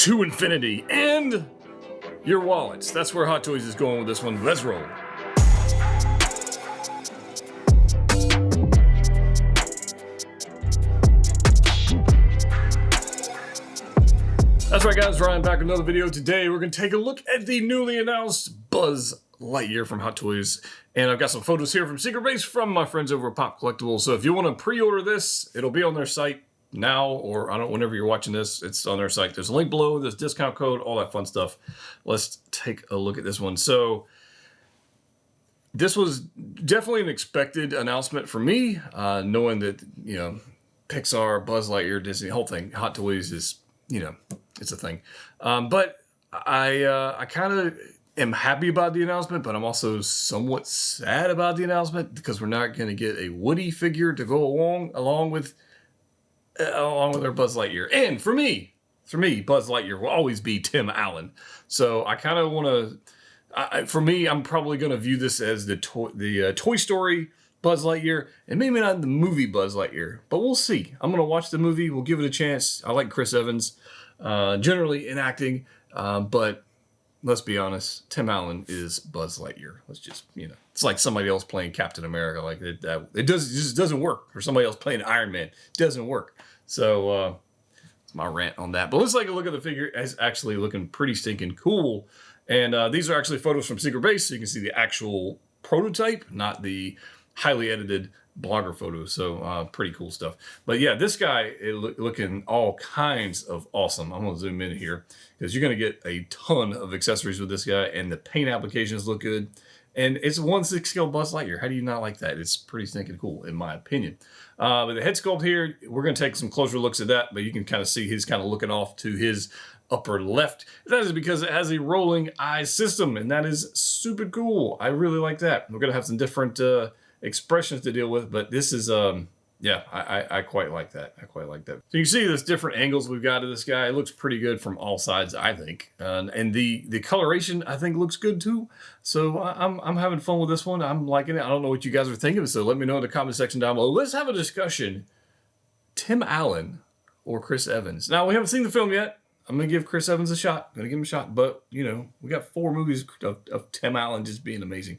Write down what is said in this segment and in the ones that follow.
to infinity and your wallets. That's where Hot Toys is going with this one. Let's roll. That's right, guys. Ryan back with another video. Today we're going to take a look at the newly announced Buzz Lightyear from Hot Toys. And I've got some photos here from Secret Base from my friends over at Pop Collectibles. So if you want to pre-order this, it'll be on their site now, or I don't know, whenever you're watching this, it's on their site. There's a link below, there's discount code, all that fun stuff. Let's take a look at this one. So this was definitely an expected announcement for me, knowing that, you know, Pixar, Buzz Lightyear, Disney, the whole thing, Hot Toys is, you know, it's a thing. But I kind of am happy about the announcement, but I'm also somewhat sad about the announcement because we're not going to get a Woody figure to go along with our Buzz Lightyear. And for me, Buzz Lightyear will always be Tim Allen. So I kind of want to, for me, I'm probably going to view this as the Toy Story Buzz Lightyear, and maybe not the movie Buzz Lightyear, but we'll see. I'm going to watch the movie. We'll give it a chance. I like Chris Evans, generally in acting, but let's be honest, Tim Allen is Buzz Lightyear. Let's just, you know, it's like somebody else playing Captain America. Like it just doesn't work. Or somebody else playing Iron Man. It doesn't work. So it's my rant on that. But let's take a look at the figure. It's actually looking pretty stinking cool. And these are actually photos from Secret Base, so you can see the actual prototype, not the highly edited blogger photos. So pretty cool stuff. But yeah, this guy is looking all kinds of awesome. I'm going to zoom in here because you're going to get a ton of accessories with this guy, and the paint applications look good. And it's a 1/6 scale Buzz Lightyear. How do you not like that? It's pretty stinking cool, in my opinion. But the head sculpt here, we're going to take some closer looks at that, but you can kind of see he's kind of looking off to his upper left. That is because it has a rolling eye system, and that is super cool. I really like that. We're going to have some different expressions to deal with, but this is yeah, I quite like that. I quite like that. So you can see there's different angles we've got of this guy. It looks pretty good from all sides, I think. And the coloration, I think, looks good too. So I'm having fun with this one. I'm liking it. I don't know what you guys are thinking, so let me know in the comment section down below. Let's have a discussion. Tim Allen or Chris Evans? Now, we haven't seen the film yet. I'm going to give Chris Evans a shot. I'm going to give him a shot. But, you know, we got 4 movies of Tim Allen just being amazing.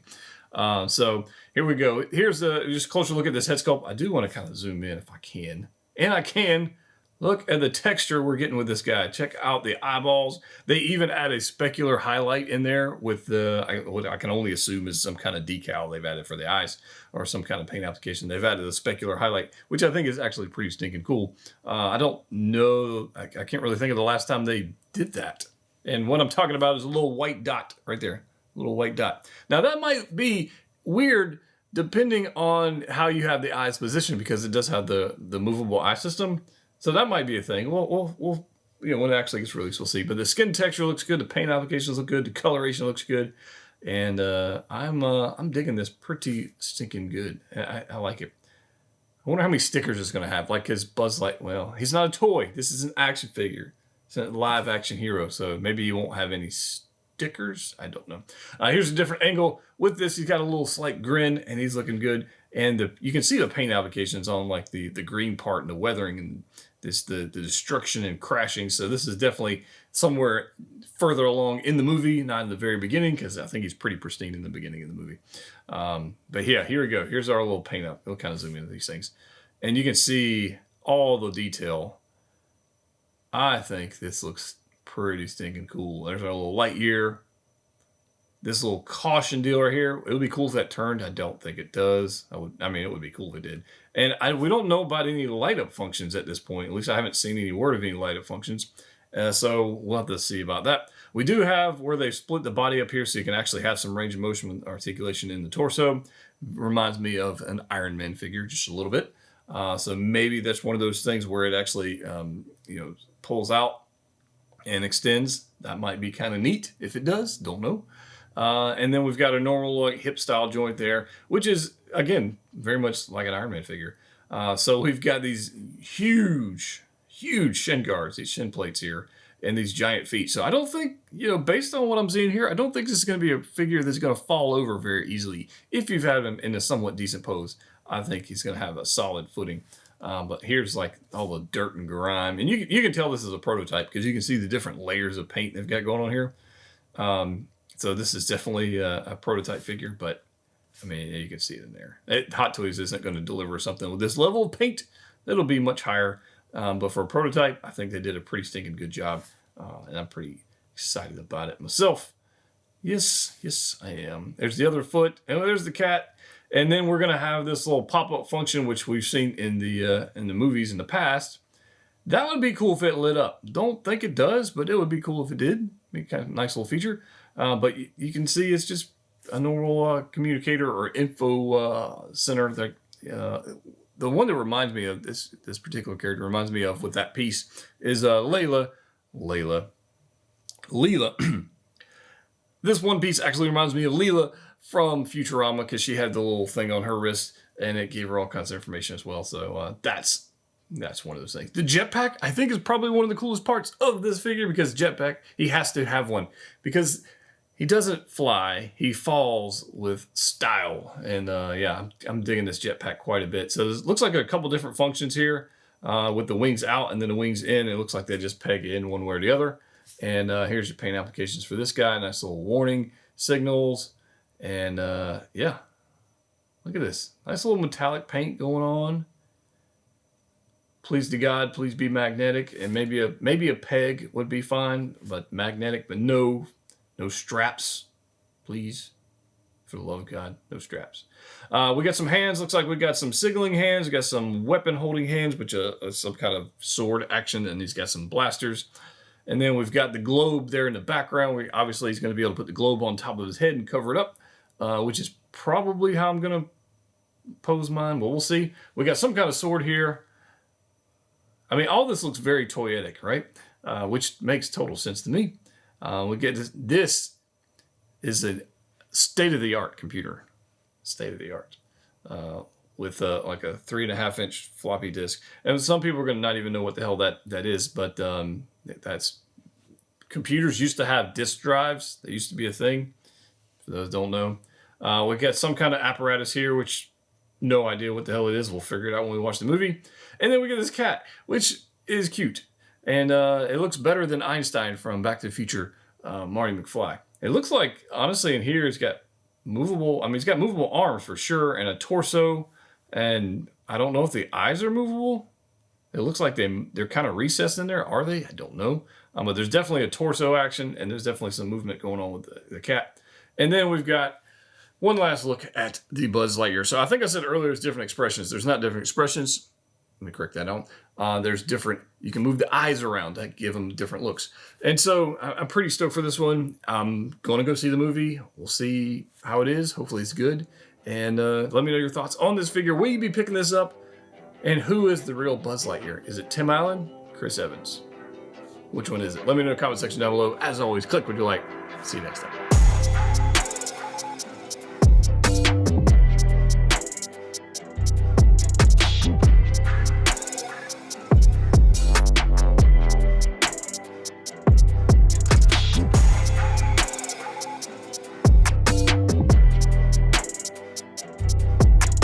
So here we go. Here's just a closer look at this head sculpt. I do want to kind of zoom in if I can. And I can. Look at the texture we're getting with this guy. Check out the eyeballs. They even add a specular highlight in there with what I can only assume is some kind of decal they've added for the eyes or some kind of paint application. They've added a specular highlight, which I think is actually pretty stinking cool. I don't know. I can't really think of the last time they did that. And what I'm talking about is a little white dot right there. Little white dot. Now that might be weird depending on how you have the eyes positioned, because it does have the movable eye system. So that might be a thing. We'll you know, when it actually gets released, we'll see. But the skin texture looks good. The paint applications look good. The coloration looks good. And I'm digging this pretty stinking good. I like it. I wonder how many stickers it's going to have. Like his Buzz Light. Well, he's not a toy. This is an action figure. It's a live action hero. So maybe he won't have any stickers. I don't know. Here's a different angle with this. He's got a little slight grin, and he's looking good. And you can see the paint applications on like the green part and the weathering and the destruction and crashing. So this is definitely somewhere further along in the movie, not in the very beginning, because I think he's pretty pristine in the beginning of the movie. But yeah, here we go. Here's our little paint up. We'll kind of zoom into these things, and you can see all the detail. I think this looks pretty stinking cool. There's our little Lightyear. This little caution deal right here. It would be cool if that turned. I don't think it does. I mean, it would be cool if it did. And we don't know about any light up functions at this point. At least I haven't seen any word of any light up functions. So we'll have to see about that. We do have where they've split the body up here so you can actually have some range of motion with articulation in the torso. Reminds me of an Iron Man figure just a little bit. So maybe that's one of those things where it actually you know, pulls out and extends. That might be kind of neat if it does. Don't know. And then we've got a normal like hip style joint there, which is, again, very much like an Iron Man figure. So we've got these huge shin guards, these shin plates here, and these giant feet. So I don't think, you know, based on what I'm seeing here, I don't think this is going to be a figure that's going to fall over very easily. If you've had him in a somewhat decent pose, I think he's going to have a solid footing. But here's like all the dirt and grime. And you can tell this is a prototype because you can see the different layers of paint they've got going on here. So this is definitely a prototype figure, but I mean, you can see it in there. Hot Toys isn't going to deliver something with this level of paint. It'll be much higher. But for a prototype, I think they did a pretty stinking good job. And I'm pretty excited about it myself. Yes, I am. There's the other foot, and there's the cat. And then we're gonna have this little pop-up function, which we've seen in the movies in the past. That would be cool if it lit up. Don't think it does, but it would be cool if it did. Be kind of a nice little feature. But you can see it's just a normal communicator or info center. The one that reminds me of this particular character reminds me of with that piece is Leela. This one piece actually reminds me of Leela from Futurama because she had the little thing on her wrist and it gave her all kinds of information as well. So that's one of those things. The jetpack, I think, is probably one of the coolest parts of this figure because jetpack, he has to have one because he doesn't fly. He falls with style. And yeah, I'm digging this jetpack quite a bit. So it looks like a couple different functions here with the wings out and then the wings in. It looks like they just peg in one way or the other. And here's your paint applications for this guy. Nice little warning signals. And yeah, look at this. Nice little metallic paint going on. Please to God, please be magnetic. And maybe a peg would be fine, but magnetic, but no straps, please. For the love of God, no straps. We got some hands. Looks like we got some signaling hands. We got some weapon holding hands, which is some kind of sword action. And he's got some blasters. And then we've got the globe there in the background. Obviously, he's going to be able to put the globe on top of his head and cover it up, which is probably how I'm going to pose mine. But we'll see. We got some kind of sword here. I mean, all this looks very toyetic, right? Which makes total sense to me. We get this. This is a state-of-the-art computer. State-of-the-art. With like a 3.5-inch floppy disk. And some people are going to not even know what the hell that is, but that's computers used to have disk drives. That used to be a thing. For those who don't know. We got some kind of apparatus here, which no idea what the hell it is. We'll figure it out when we watch the movie. And then we get this cat, which is cute. And it looks better than Einstein from Back to the Future, Marty McFly. It looks like, honestly, in here, it's got he's got movable arms for sure, and a torso. And I don't know if the eyes are movable. It looks like they're kind of recessed in there. Are they? I don't know. But there's definitely a torso action, and there's definitely some movement going on with the cat. And then we've got one last look at the Buzz Lightyear. So I think I said earlier there's different expressions. There's not different expressions. Let me correct that out. There's different, you can move the eyes around to give them different looks. And so I'm pretty stoked for this one. I'm going to go see the movie. We'll see how it is. Hopefully it's good. And let me know your thoughts on this figure. Will you be picking this up? And who is the real Buzz Lightyear? Is it Tim Allen? Chris Evans? Which one is it? Let me know in the comment section down below. As always, click what you like. See you next time.